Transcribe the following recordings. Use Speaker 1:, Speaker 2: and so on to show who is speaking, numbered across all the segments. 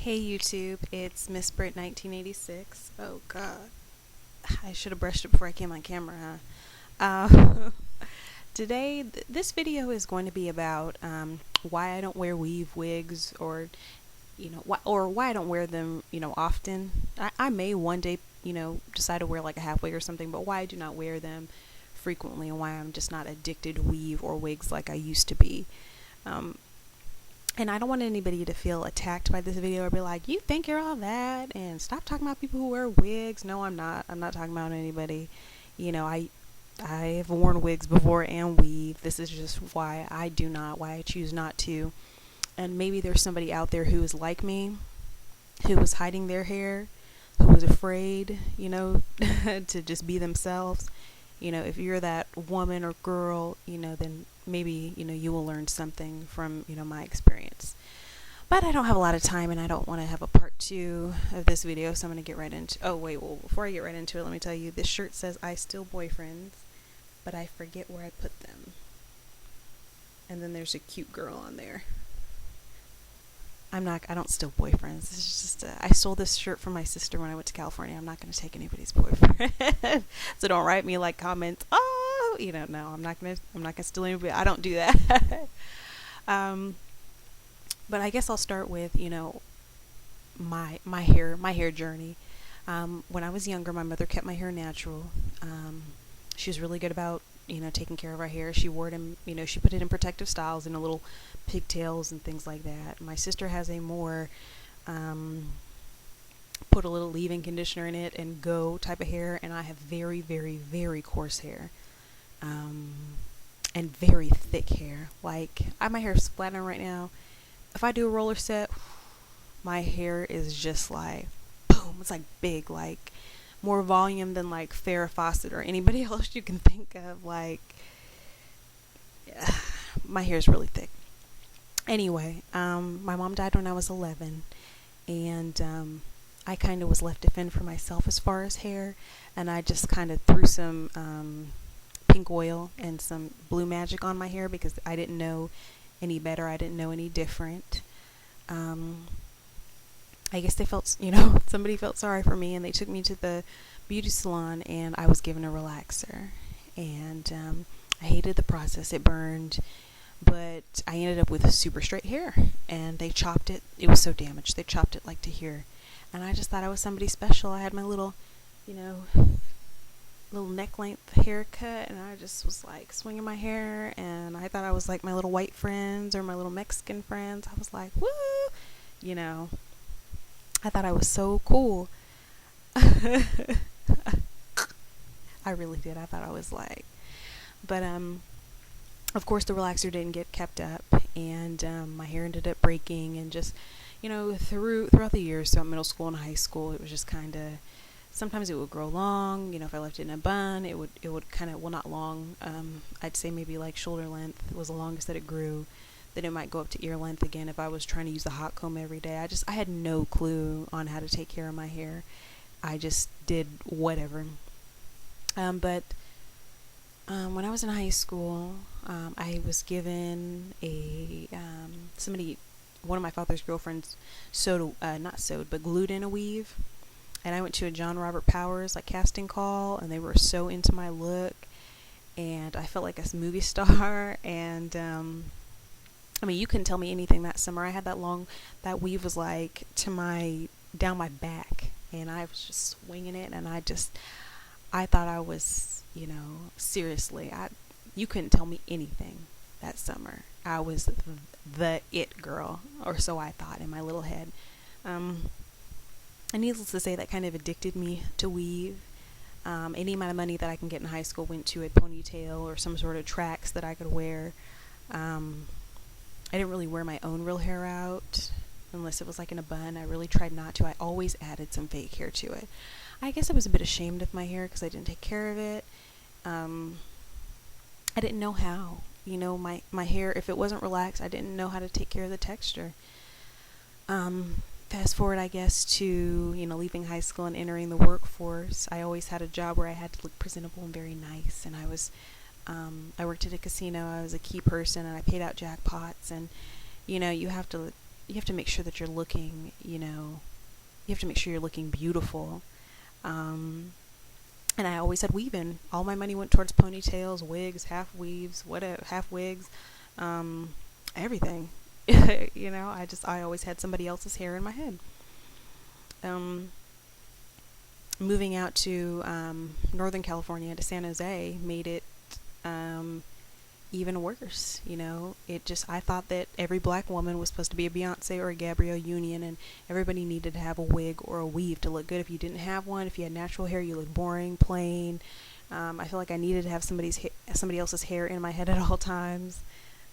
Speaker 1: Hey YouTube, it's Miss Brit 1986. Oh god, I should have brushed it before I came on camera, huh? Today, this video is going to be about why I don't wear weave wigs, or why I don't wear them, often. I may one day, decide to wear like a half wig or something, but why I do not wear them frequently, and why I'm just not addicted to weave or wigs like I used to be. Um, and I don't want anybody to feel attacked by this video or be like, you think you're all that, and stop talking about people who wear wigs. No, I'm not. I'm not talking about anybody. I have worn wigs before and weave. This is just why I choose not to. And maybe there's somebody out there who is like me, who is hiding their hair, who is afraid, to just be themselves. If you're that woman or girl, then maybe, you will learn something from, my experience. But I don't have a lot of time, and I don't want to have a part two of this video, so I'm going to get right into, before I get right into it, let me tell you, this shirt says, I still boyfriends, but I forget where I put them. And then there's a cute girl on there. I don't steal boyfriends. It's just, I stole this shirt from my sister when I went to California. I'm not going to take anybody's boyfriend. So don't write me like comments. Oh, no, I'm not going to steal anybody. I don't do that. But I guess I'll start with, my hair journey. When I was younger, my mother kept my hair natural. She was really good about, taking care of our hair. She wore it in, she put it in protective styles, little pigtails and things like that. My sister has a more, put a little leave-in conditioner in it and go type of hair, and I have very, very, very coarse hair, and very thick hair. Like, my hair is flattering right now. If I do a roller set, my hair is just like, boom, it's like big, like more volume than like Farrah Fawcett or anybody else you can think of. Like, yeah, my hair is really thick. Anyway, my mom died when I was 11, and I kind of was left to fend for myself as far as hair, and I just kind of threw some pink oil and some blue magic on my hair because I didn't know any better. I didn't know any different. I guess they felt, somebody felt sorry for me, and they took me to the beauty salon, and I was given a relaxer, and I hated the process. It burned, but I ended up with super straight hair, and they chopped it. It was so damaged. They chopped it like to here, and I just thought I was somebody special. I had my little, little neck length haircut, and I just was like swinging my hair, and I thought I was like my little white friends or my little Mexican friends. I was like, woo, I thought I was so cool. I really did. I thought I was like, but of course the relaxer didn't get kept up, and my hair ended up breaking, and just, throughout the years, throughout middle school and high school, it was just kind of, sometimes it would grow long. If I left it in a bun, it would kind of, well, not long, I'd say maybe like shoulder length was the longest that it grew. Then it might go up to ear length again if I was trying to use a hot comb every day. I had no clue on how to take care of my hair. I just did whatever. But when I was in high school, I was given one of my father's girlfriends glued in a weave. And I went to a John Robert Powers casting call, and they were so into my look, and I felt like a movie star. And you couldn't tell me anything that summer. I had that weave was like down my back, and I was just swinging it, and I thought I was, seriously, you couldn't tell me anything that summer. I was the it girl, or so I thought in my little head. And needless to say, that kind of addicted me to weave. Any amount of money that I can get in high school went to a ponytail or some sort of tracks that I could wear. I didn't really wear my own real hair out unless it was like in a bun. I really tried not to. I always added some fake hair to it. I guess I was a bit ashamed of my hair because I didn't take care of it. I didn't know how. My hair, if it wasn't relaxed, I didn't know how to take care of the texture. Fast forward, I guess, to, leaving high school and entering the workforce. I always had a job where I had to look presentable and very nice, and I worked at a casino. I was a key person, and I paid out jackpots, and, you have to you have to make sure that you're looking, you know, you have to make sure you're looking beautiful. And I always had weave-in. All my money went towards ponytails, wigs, half weaves, whatever, half wigs, everything. You know, I always had somebody else's hair in my head. Moving out to Northern California, to San Jose, made it even worse. You know, I thought that every black woman was supposed to be a Beyonce or a Gabrielle Union, and everybody needed to have a wig or a weave to look good. If you didn't have one, if you had natural hair, you looked boring, plain. I feel like I needed to have somebody else's hair in my head at all times.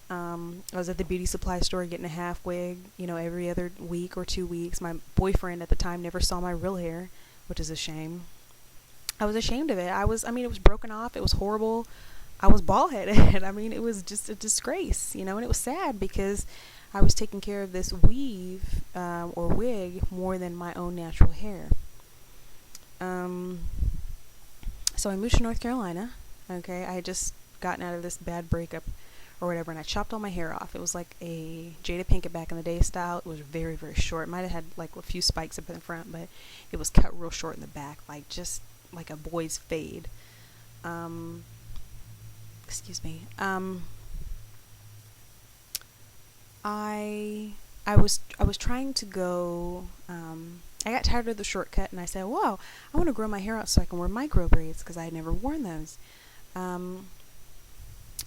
Speaker 1: I was at the beauty supply store getting a half wig, you know, every other week or 2 weeks. My boyfriend at the time never saw my real hair, which is a shame. I was ashamed of it. It was broken off. It was horrible. I was bald headed. I mean, it was just a disgrace, you know, and it was sad because I was taking care of this weave or wig more than my own natural hair. So I moved to North Carolina. Okay, I had just gotten out of this bad breakup or whatever, and I chopped all my hair off. It was like a Jada Pinkett back in the day style. It was very, very short. It might have had like a few spikes up in the front, but it was cut real short in the back, like just like a boy's fade. Excuse me. I was trying to go. I got tired of the shortcut, and I said, "Whoa, I want to grow my hair out so I can wear micro braids because I had never worn those."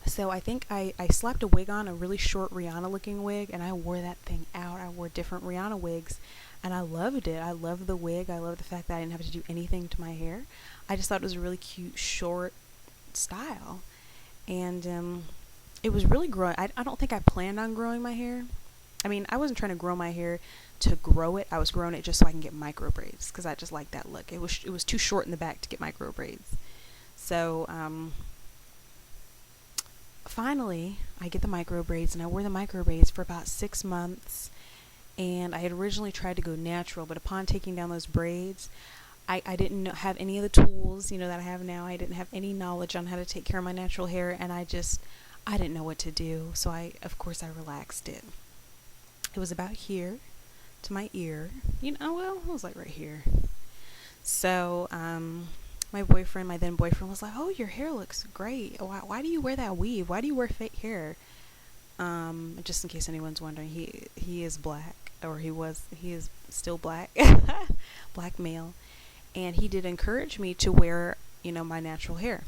Speaker 1: So I think I slapped a wig on, a really short Rihanna-looking wig, and I wore that thing out. I wore different Rihanna wigs, and I loved it. I loved the wig. I loved the fact that I didn't have to do anything to my hair. I just thought it was a really cute, short style. And it was really growing. I don't think I planned on growing my hair. I mean, I wasn't trying to grow my hair to grow it. I was growing it just so I can get micro braids because I just like that look. It was too short in the back to get micro braids. So finally, I get the micro braids, and I wore the micro braids for about 6 months. And I had originally tried to go natural, but upon taking down those braids, I didn't have any of the tools, you know, that I have now. I didn't have any knowledge on how to take care of my natural hair, and I didn't know what to do. So of course, I relaxed it. It was about here to my ear, you know. Well, it was like right here. So, my then boyfriend, was like, "Oh, your hair looks great. Why do you wear that weave? Why do you wear fake hair?" Just in case anyone's wondering, he is black, or he is still black, black male. And he did encourage me to wear, you know, my natural hair.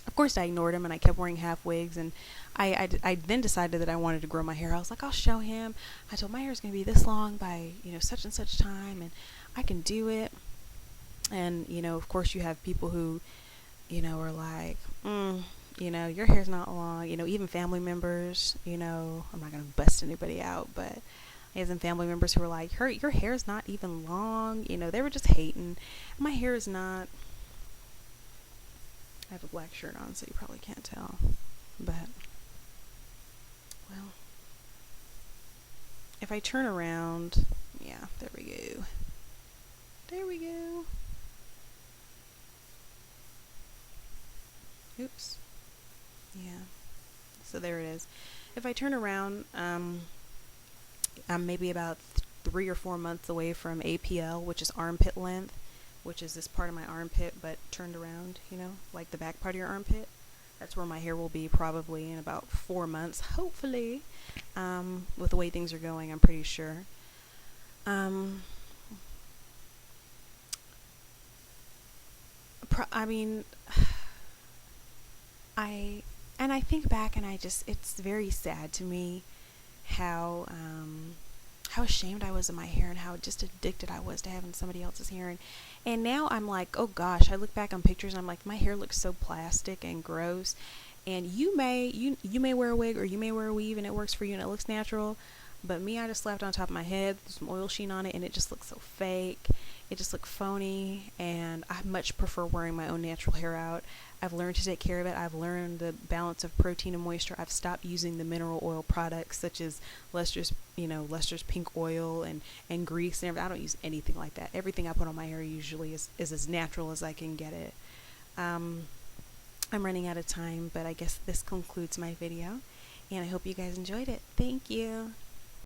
Speaker 1: Of course, I ignored him, and I kept wearing half wigs. And I then decided that I wanted to grow my hair. I was like, I'll show him. I told my hair is going to be this long by, you know, such and such time, and I can do it. And, you know, of course, you have people who, you know, are like, you know, your hair's not long. You know, even family members, you know, I'm not going to bust anybody out, but some family members who were like, your hair's not even long. You know, they were just hating. My hair is not. I have a black shirt on, so you probably can't tell. But, well, if I turn around, yeah, there we go. There we go. Oops. Yeah. So there it is. If I turn around, I'm maybe about 3 or 4 months away from APL, which is armpit length, which is this part of my armpit but turned around, you know, like the back part of your armpit. That's where my hair will be probably in about 4 months, hopefully, with the way things are going, I'm pretty sure. I think back, and it's very sad to me how ashamed I was of my hair and how just addicted I was to having somebody else's hair. And now I'm like, oh gosh, I look back on pictures and I'm like, my hair looks so plastic and gross. And you may wear a wig or you may wear a weave and it works for you and it looks natural. But me, I just slapped on top of my head, some oil sheen on it, and it just looks so fake. It just looked phony, and I much prefer wearing my own natural hair out. I've learned to take care of it. I've learned the balance of protein and moisture. I've stopped using the mineral oil products such as Lester's pink oil and grease and everything. I don't use anything like that. Everything I put on my hair usually is as natural as I can get it. I'm running out of time, but I guess this concludes my video, and I hope you guys enjoyed it. Thank you.